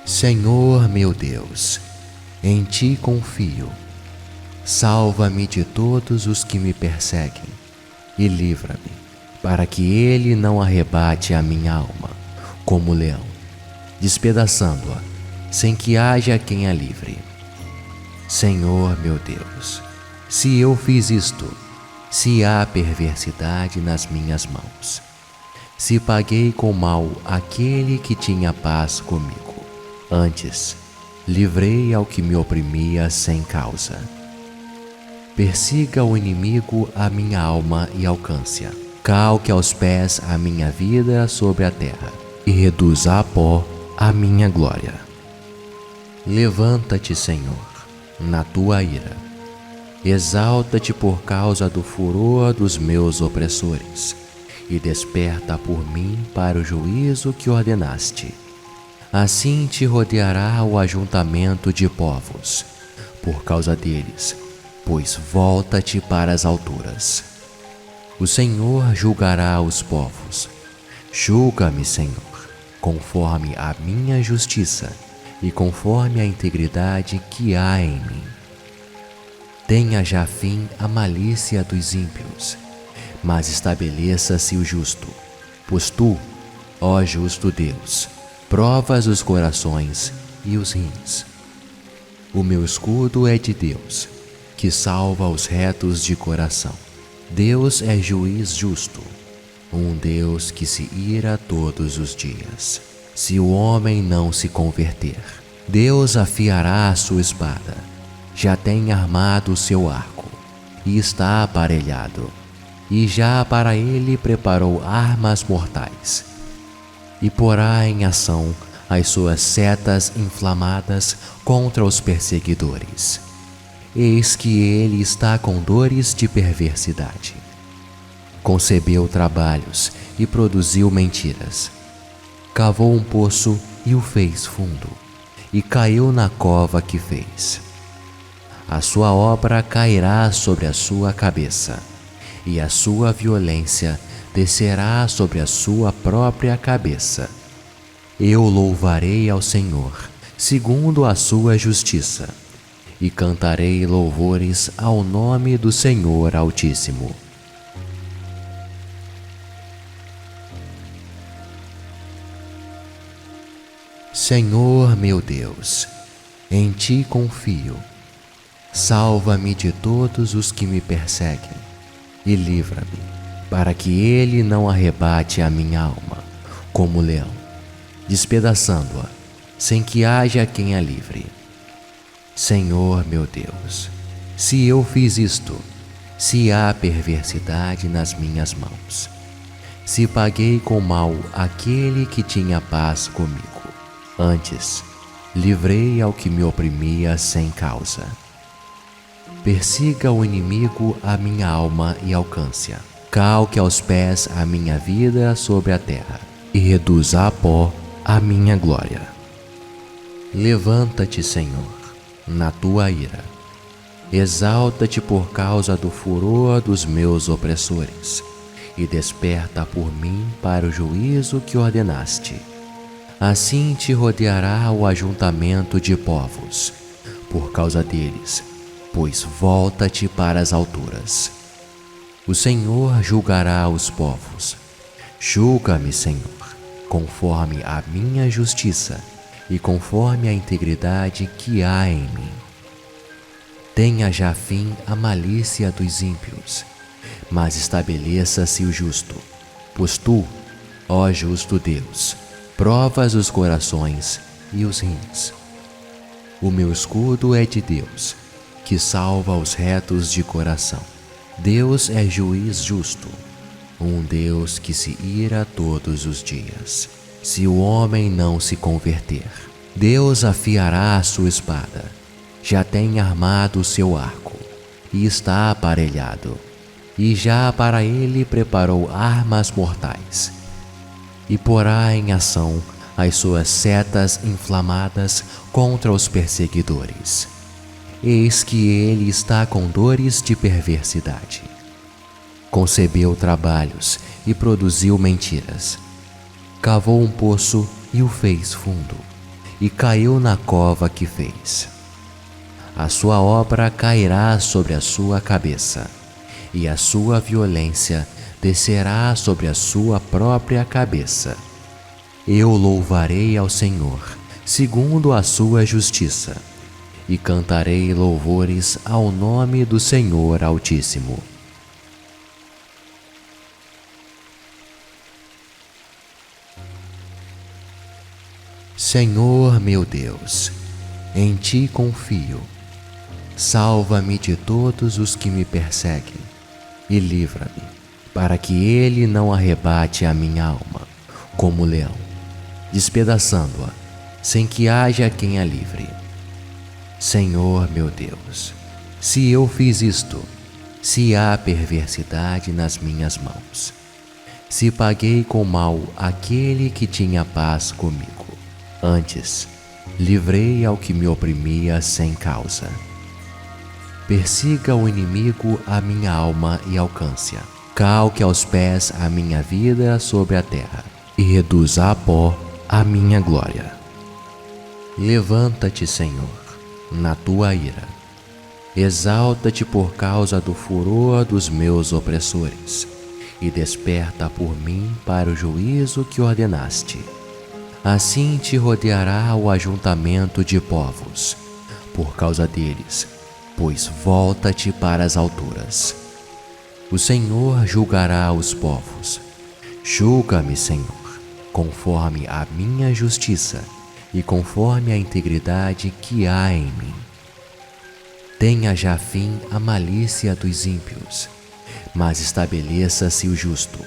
Senhor meu Deus, em Ti confio. Salva-me de todos os que me perseguem e livra-me, para que ele não arrebate a minha alma, como leão, despedaçando-a, sem que haja quem a livre. Senhor meu Deus, se eu fiz isto, se há perversidade nas minhas mãos, se paguei com mal aquele que tinha paz comigo, antes, livrei ao que me oprimia sem causa. Persiga o inimigo a minha alma e alcance-a. Calque aos pés a minha vida sobre a terra e reduza a pó a minha glória. Levanta-te, Senhor, na tua ira. Exalta-te por causa do furor dos meus opressores e desperta por mim para o juízo que ordenaste. Assim te rodeará o ajuntamento de povos, por causa deles, pois volta-te para as alturas. O Senhor julgará os povos. Julga-me, Senhor, conforme a minha justiça e conforme a integridade que há em mim. Tenha já fim a malícia dos ímpios, mas estabeleça-se o justo, pois tu, ó justo Deus, provas os corações e os rins. O meu escudo é de Deus, que salva os retos de coração. Deus é juiz justo, um Deus que se ira todos os dias. Se o homem não se converter, Deus afiará a sua espada. Já tem armado o seu arco, e está aparelhado, e já para ele preparou armas mortais. E porá em ação as suas setas inflamadas contra os perseguidores. Eis que ele está com dores de perversidade. Concebeu trabalhos e produziu mentiras. Cavou um poço e o fez fundo, e caiu na cova que fez. A sua obra cairá sobre a sua cabeça, e a sua violência descerá sobre a sua própria cabeça. Eu louvarei ao Senhor, segundo a sua justiça, e cantarei louvores ao nome do Senhor Altíssimo. Senhor meu Deus, em Ti confio. Salva-me de todos os que me perseguem e livra-me, para que ele não arrebate a minha alma, como leão, despedaçando-a, sem que haja quem a livre. Senhor meu Deus, se eu fiz isto, se há perversidade nas minhas mãos, se paguei com mal aquele que tinha paz comigo, antes, livrei ao que me oprimia sem causa. Persiga o inimigo a minha alma e alcance-a. Calque aos pés a minha vida sobre a terra e reduza a pó a minha glória. Levanta-te, Senhor, na tua ira. Exalta-te por causa do furor dos meus opressores e desperta por mim para o juízo que ordenaste. Assim te rodeará o ajuntamento de povos, por causa deles, pois volta-te para as alturas. O Senhor julgará os povos. Julga-me, Senhor, conforme a minha justiça e conforme a integridade que há em mim. Tenha já fim a malícia dos ímpios, mas estabeleça-se o justo, pois tu, ó justo Deus, provas os corações e os rins. O meu escudo é de Deus, que salva os retos de coração. Deus é juiz justo, um Deus que se ira todos os dias. Se o homem não se converter, Deus afiará a sua espada. Já tem armado o seu arco, e está aparelhado, e já para ele preparou armas mortais. E porá em ação as suas setas inflamadas contra os perseguidores. Eis que ele está com dores de perversidade. Concebeu trabalhos e produziu mentiras. Cavou um poço e o fez fundo, e caiu na cova que fez. A sua obra cairá sobre a sua cabeça, e a sua violência descerá sobre a sua própria cabeça. Eu louvarei ao Senhor, segundo a sua justiça, e cantarei louvores ao nome do Senhor Altíssimo. Senhor meu Deus, em ti confio. Salva-me de todos os que me perseguem e livra-me, para que ele não arrebate a minha alma, como leão, despedaçando-a, sem que haja quem a livre. Senhor meu Deus, se eu fiz isto, se há perversidade nas minhas mãos, se paguei com mal aquele que tinha paz comigo, antes, livrei ao que me oprimia sem causa. Persiga o inimigo a minha alma e alcance-a. Calque aos pés a minha vida sobre a terra e reduza a pó a minha glória. Levanta-te, Senhor, na tua ira. Exalta-te por causa do furor dos meus opressores e desperta por mim para o juízo que ordenaste. Assim te rodeará o ajuntamento de povos, por causa deles, pois volta-te para as alturas. O Senhor julgará os povos. Julga-me, Senhor, conforme a minha justiça e conforme a integridade que há em mim. Tenha já fim a malícia dos ímpios, mas estabeleça-se o justo,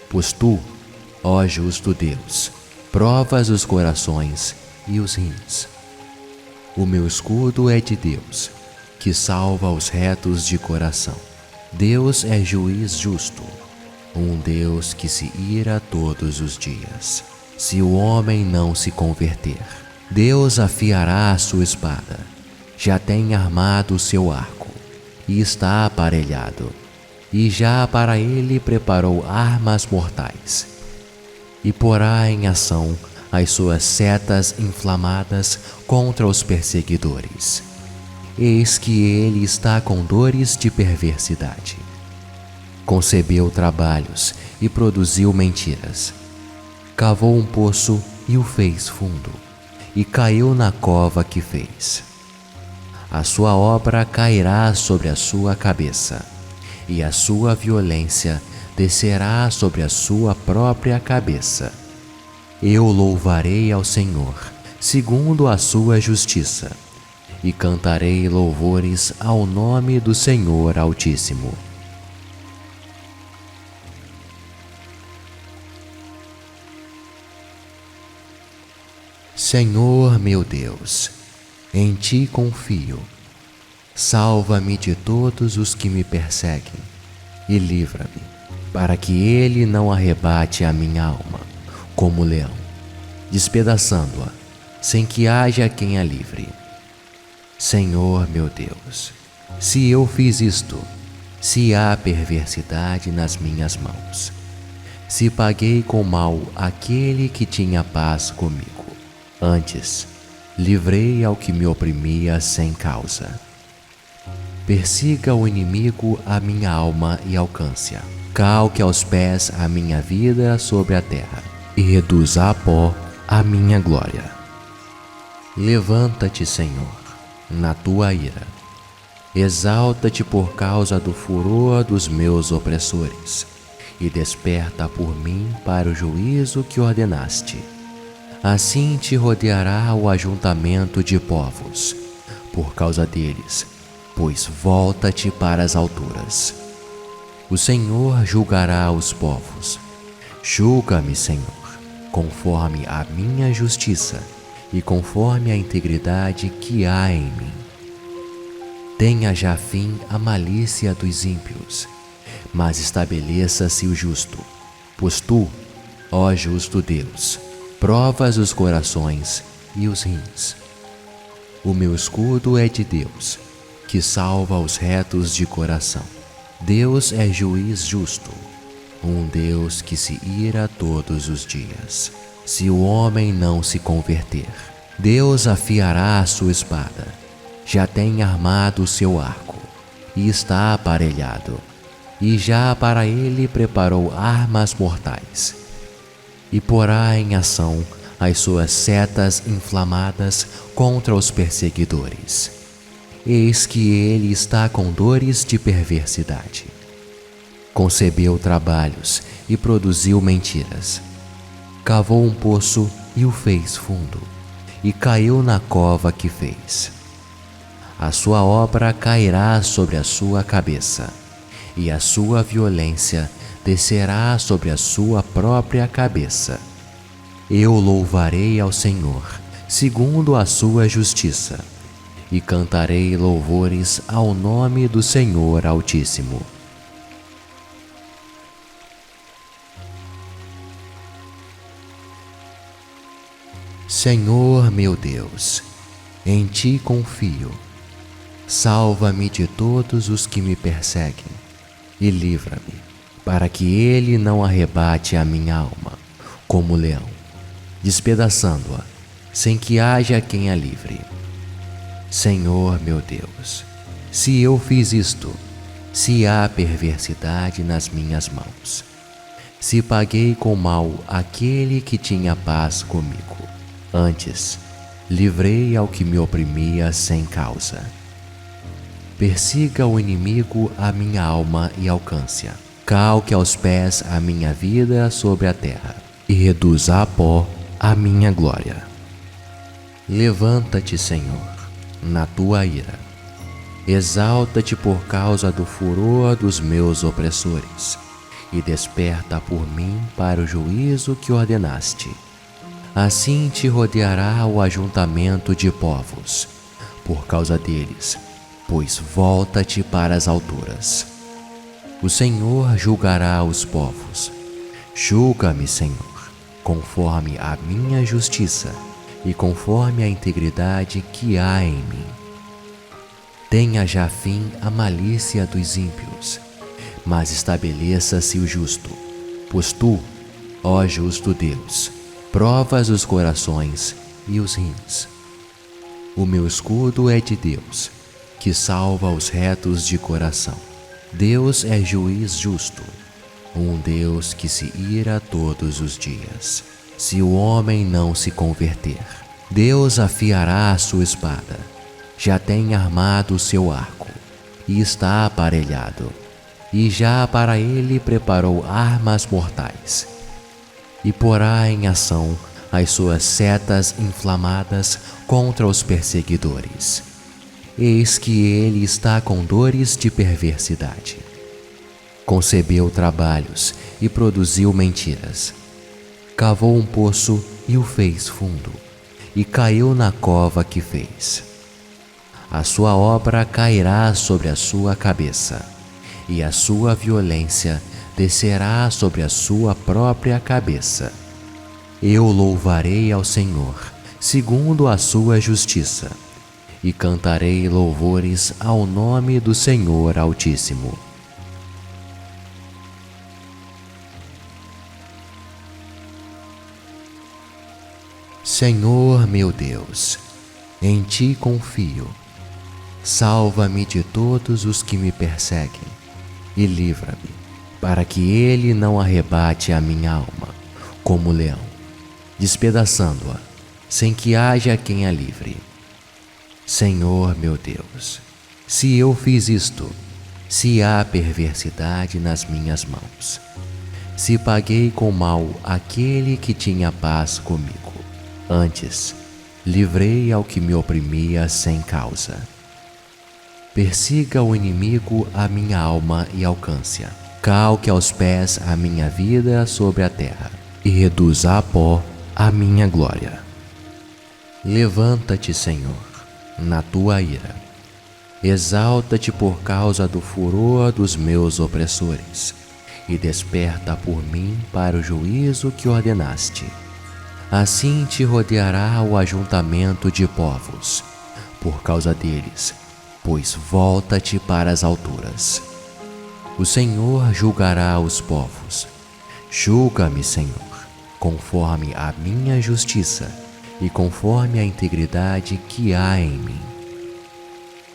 pois tu, ó justo Deus, provas os corações e os rins. O meu escudo é de Deus, que salva os retos de coração. Deus é juiz justo, um Deus que se ira todos os dias. Se o homem não se converter, Deus afiará a sua espada. Já tem armado o seu arco, e está aparelhado, e já para ele preparou armas mortais, e porá em ação as suas setas inflamadas contra os perseguidores. Eis que ele está com dores de perversidade. Concebeu trabalhos e produziu mentiras. Cavou um poço e o fez fundo, e caiu na cova que fez. A sua obra cairá sobre a sua cabeça, e a sua violência descerá sobre a sua própria cabeça. Eu louvarei ao Senhor, segundo a sua justiça, e cantarei louvores ao nome do Senhor Altíssimo. Senhor meu Deus, em ti confio. Salva-me de todos os que me perseguem e livra-me, para que ele não arrebate a minha alma, como leão, despedaçando-a, sem que haja quem a livre. Senhor meu Deus, se eu fiz isto, se há perversidade nas minhas mãos, se paguei com mal aquele que tinha paz comigo, antes, livrei ao que me oprimia sem causa. Persiga o inimigo a minha alma e alcance-a. Calque aos pés a minha vida sobre a terra e reduza a pó a minha glória. Levanta-te, Senhor, na tua ira. Exalta-te por causa do furor dos meus opressores e desperta por mim para o juízo que ordenaste. Assim te rodeará o ajuntamento de povos, por causa deles, pois volta-te para as alturas. O Senhor julgará os povos. Julga-me, Senhor, conforme a minha justiça e conforme a integridade que há em mim. Tenha já fim a malícia dos ímpios, mas estabeleça-se o justo, pois tu, ó justo Deus, provas os corações e os rins. O meu escudo é de Deus, que salva os retos de coração. Deus é juiz justo, um Deus que se ira todos os dias. Se o homem não se converter, Deus afiará a sua espada, já tem armado o seu arco, e está aparelhado, e já para ele preparou armas mortais, e porá em ação as suas setas inflamadas contra os perseguidores. Eis que ele está com dores de perversidade. Concebeu trabalhos e produziu mentiras. Cavou um poço e o fez fundo, e caiu na cova que fez. A sua obra cairá sobre a sua cabeça, e a sua violência descerá sobre a sua própria cabeça. Eu louvarei ao Senhor, segundo a sua justiça, e cantarei louvores ao nome do Senhor Altíssimo. Senhor meu Deus, em ti confio. Salva-me de todos os que me perseguem, e livra-me, para que ele não arrebate a minha alma, como leão, despedaçando-a, sem que haja quem a livre. Senhor meu Deus, se eu fiz isto, se há perversidade nas minhas mãos, se paguei com mal aquele que tinha paz comigo, antes, livrei ao que me oprimia sem causa. Persiga o inimigo a minha alma e alcance-a. Calque aos pés a minha vida sobre a terra, e reduza a pó a minha glória. Levanta-te, Senhor, na tua ira. Exalta-te por causa do furor dos meus opressores, e desperta por mim para o juízo que ordenaste. Assim te rodeará o ajuntamento de povos, por causa deles, pois volta-te para as alturas. O Senhor julgará os povos. Julga-me, Senhor, conforme a minha justiça e conforme a integridade que há em mim. Tenha já fim a malícia dos ímpios, mas estabeleça-se o justo, pois tu, ó justo Deus, provas os corações e os rins. O meu escudo é de Deus, que salva os retos de coração. Deus é juiz justo, um Deus que se ira todos os dias, se o homem não se converter. Deus afiará a sua espada, já tem armado o seu arco, e está aparelhado, e já para ele preparou armas mortais, e porá em ação as suas setas inflamadas contra os perseguidores. Eis que ele está com dores de perversidade. Concebeu trabalhos e produziu mentiras. Cavou um poço e o fez fundo, e caiu na cova que fez. A sua obra cairá sobre a sua cabeça, e a sua violência descerá sobre a sua própria cabeça. Eu louvarei ao Senhor, segundo a sua justiça, e cantarei louvores ao nome do Senhor Altíssimo. Senhor meu Deus, em ti confio. Salva-me de todos os que me perseguem, e livra-me, para que ele não arrebate a minha alma, como leão, despedaçando-a, sem que haja quem a livre. Senhor meu Deus, se eu fiz isto, se há perversidade nas minhas mãos, se paguei com mal aquele que tinha paz comigo, antes, livrei ao que me oprimia sem causa. Persiga o inimigo a minha alma e alcance-a. Calque aos pés a minha vida sobre a terra, e reduza a pó a minha glória. Levanta-te, Senhor, na tua ira. Exalta-te por causa do furor dos meus opressores, e desperta por mim para o juízo que ordenaste. Assim te rodeará o ajuntamento de povos, por causa deles, pois volta-te para as alturas. O Senhor julgará os povos. Julga-me, Senhor, conforme a minha justiça e conforme a integridade que há em mim.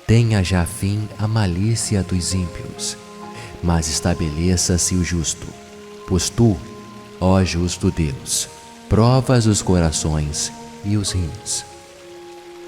Tenha já fim a malícia dos ímpios, mas estabeleça-se o justo, pois tu, ó justo Deus, provas os corações e os rins.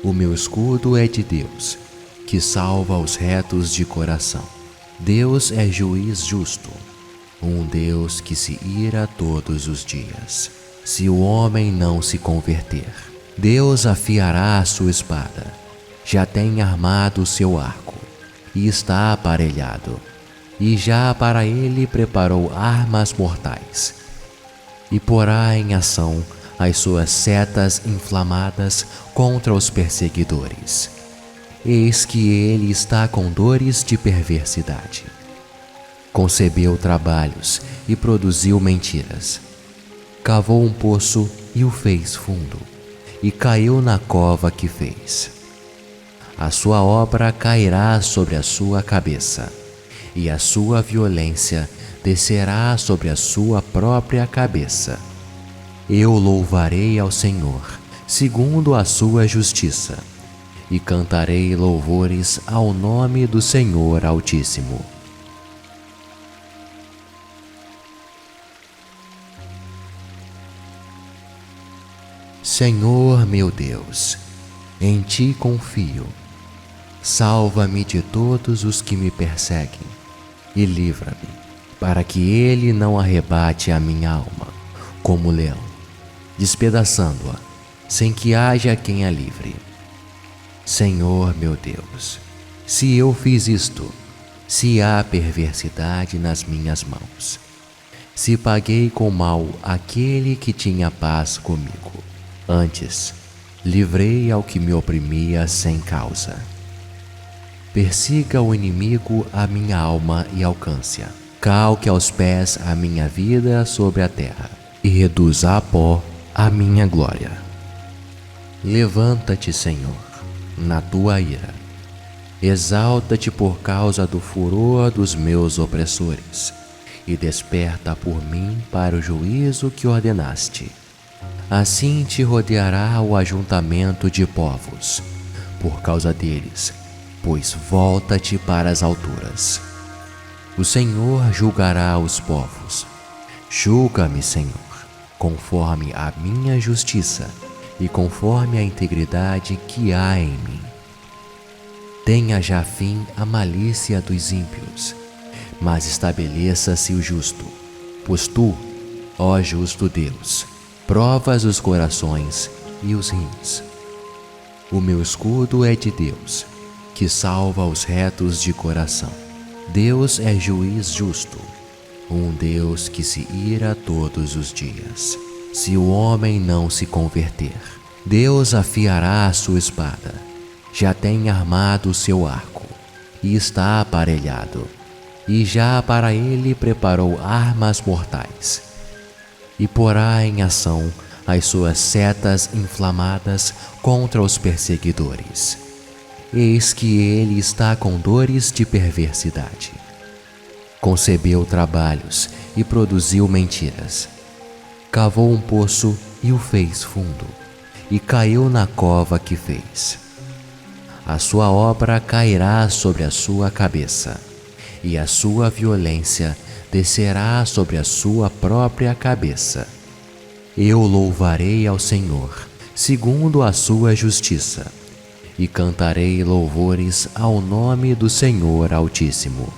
O meu escudo é de Deus, que salva os retos de coração. Deus é juiz justo, um Deus que se ira todos os dias. Se o homem não se converter, Deus afiará a sua espada. Já tem armado o seu arco, e está aparelhado, e já para ele preparou armas mortais, e porá em ação as suas setas inflamadas contra os perseguidores. Eis que ele está com dores de perversidade. Concebeu trabalhos e produziu mentiras. Cavou um poço e o fez fundo, e caiu na cova que fez. A sua obra cairá sobre a sua cabeça, e a sua violência descerá sobre a sua própria cabeça. Eu louvarei ao Senhor, segundo a sua justiça, e cantarei louvores ao nome do Senhor Altíssimo. Senhor meu Deus, em ti confio. Salva-me de todos os que me perseguem e livra-me, para que ele não arrebate a minha alma, como leão, despedaçando-a, sem que haja quem a livre. Senhor meu Deus, se eu fiz isto, se há perversidade nas minhas mãos, se paguei com mal aquele que tinha paz comigo, antes, livrei ao que me oprimia sem causa. Persiga o inimigo a minha alma e alcance-a. Calque aos pés a minha vida sobre a terra, e reduza a pó a minha glória. Levanta-te, Senhor, na tua ira. Exalta-te por causa do furor dos meus opressores, e desperta por mim para o juízo que ordenaste. Assim te rodeará o ajuntamento de povos, por causa deles, pois volta-te para as alturas. O Senhor julgará os povos. Julga-me, Senhor, conforme a minha justiça e conforme a integridade que há em mim. Tenha já fim a malícia dos ímpios, mas estabeleça-se o justo, pois tu, ó justo Deus, provas os corações e os rins. O meu escudo é de Deus, que salva os retos de coração. Deus é juiz justo, um Deus que se ira todos os dias. Se o homem não se converter, Deus afiará a sua espada. Já tem armado o seu arco, e está aparelhado, e já para ele preparou armas mortais, e porá em ação as suas setas inflamadas contra os perseguidores. Eis que ele está com dores de perversidade. Concebeu trabalhos e produziu mentiras. Cavou um poço e o fez fundo, e caiu na cova que fez. A sua obra cairá sobre a sua cabeça, e a sua violência descerá sobre a sua própria cabeça. Eu louvarei ao Senhor, segundo a sua justiça, e cantarei louvores ao nome do Senhor Altíssimo.